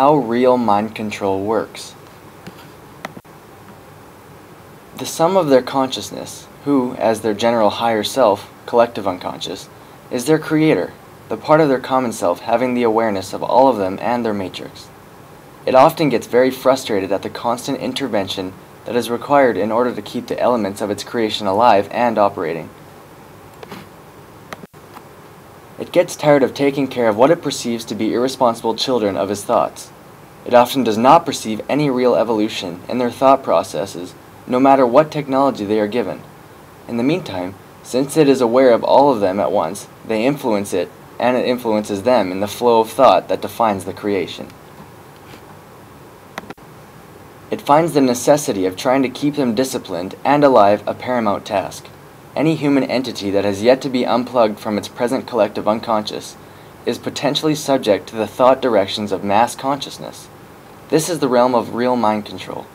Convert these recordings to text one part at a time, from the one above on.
how real mind control works. The sum of their consciousness, who, as their general higher self, collective unconscious, is their creator, the part of their common self having the awareness of all of them and their matrix. It often gets very frustrated at the constant intervention that is required in order to keep the elements of its creation alive and operating. It gets tired of taking care of what it perceives to be irresponsible children of its thoughts. It often does not perceive any real evolution in their thought processes, no matter what technology they are given. In the meantime, since it is aware of all of them at once, they influence it, and it influences them in the flow of thought that defines the creation. It finds the necessity of trying to keep them disciplined and alive a paramount task. Any human entity that has yet to be unplugged from its present collective unconscious is potentially subject to the thought directions of mass consciousness. This is the realm of real mind control.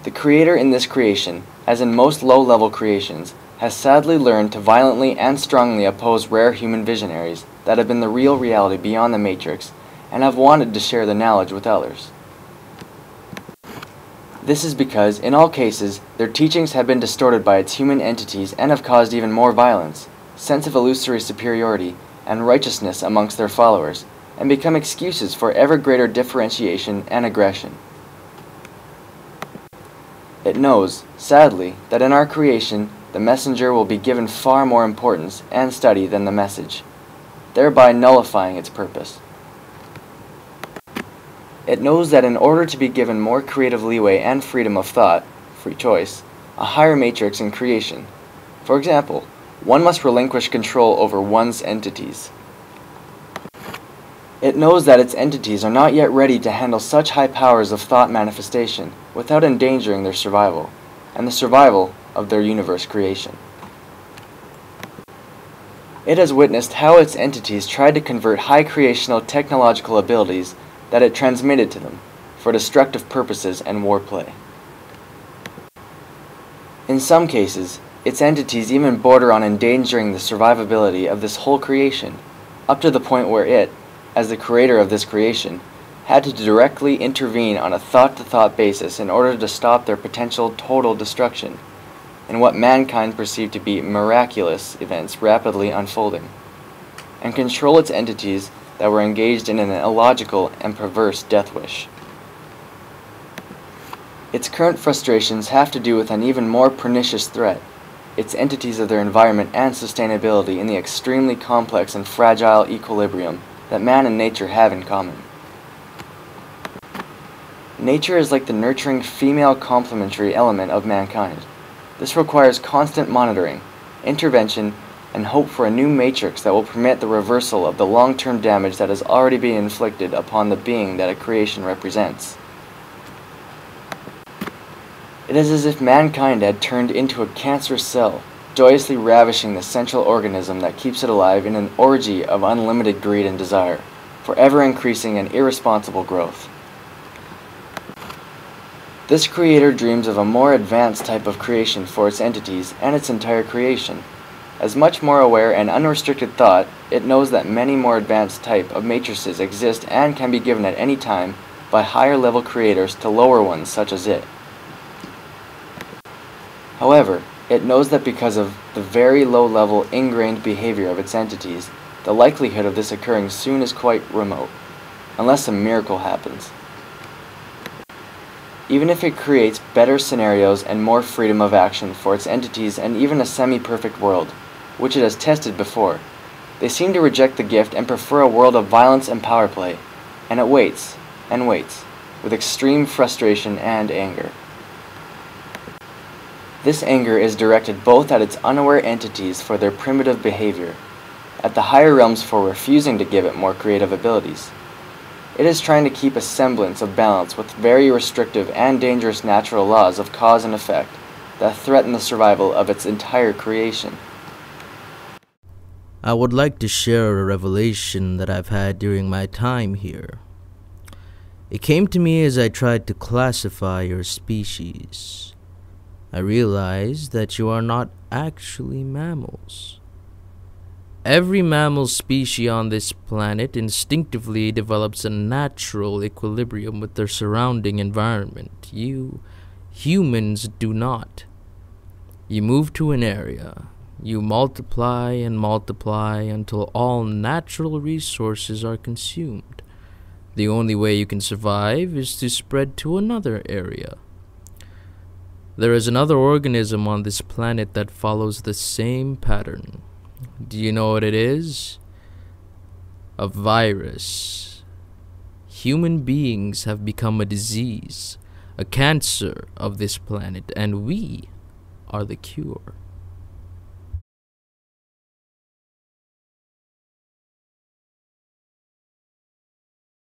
The creator in this creation, as in most low-level creations, has sadly learned to violently and strongly oppose rare human visionaries that have been the real reality beyond the matrix and have wanted to share the knowledge with others. This is because, in all cases, their teachings have been distorted by its human entities and have caused even more violence, sense of illusory superiority, and righteousness amongst their followers, and become excuses for ever greater differentiation and aggression. It knows, sadly, that in our creation, the messenger will be given far more importance and study than the message, thereby nullifying its purpose. It knows that in order to be given more creative leeway and freedom of thought, free choice, a higher matrix in creation, for example, one must relinquish control over one's entities. It knows that its entities are not yet ready to handle such high powers of thought manifestation without endangering their survival, and the survival of their universe creation. It has witnessed how its entities tried to convert high creational technological abilities that it transmitted to them for destructive purposes and warplay. In some cases, its entities even border on endangering the survivability of this whole creation, up to the point where it, as the creator of this creation, had to directly intervene on a thought-to-thought basis in order to stop their potential total destruction, in what mankind perceived to be miraculous events rapidly unfolding, and control its entities that were engaged in an illogical and perverse death wish. Its current frustrations have to do with an even more pernicious threat, its entities of their environment and sustainability in the extremely complex and fragile equilibrium that man and nature have in common. Nature is like the nurturing female complementary element of mankind. This requires constant monitoring, intervention, and hope for a new matrix that will permit the reversal of the long-term damage that has already been inflicted upon the being that a creation represents. It is as if mankind had turned into a cancerous cell, joyously ravishing the central organism that keeps it alive in an orgy of unlimited greed and desire, for ever-increasing and irresponsible growth. This creator dreams of a more advanced type of creation for its entities and its entire creation. As much more aware and unrestricted thought, it knows that many more advanced type of matrices exist and can be given at any time by higher level creators to lower ones such as it. However, it knows that because of the very low level ingrained behavior of its entities, the likelihood of this occurring soon is quite remote, unless a miracle happens. Even if it creates better scenarios and more freedom of action for its entities and even a semi-perfect world, which it has tested before, they seem to reject the gift and prefer a world of violence and power play, and it waits, and waits, with extreme frustration and anger. This anger is directed both at its unaware entities for their primitive behavior, at the higher realms for refusing to give it more creative abilities. It is trying to keep a semblance of balance with very restrictive and dangerous natural laws of cause and effect that threaten the survival of its entire creation. I would like to share a revelation that I've had during my time here. It came to me as I tried to classify your species. I realized that you are not actually mammals. Every mammal species on this planet instinctively develops a natural equilibrium with their surrounding environment. You humans do not. You move to an area. You multiply and multiply until all natural resources are consumed. The only way you can survive is to spread to another area. There is another organism on this planet that follows the same pattern. Do you know what it is? A virus. Human beings have become a disease, a cancer of this planet, and we are the cure.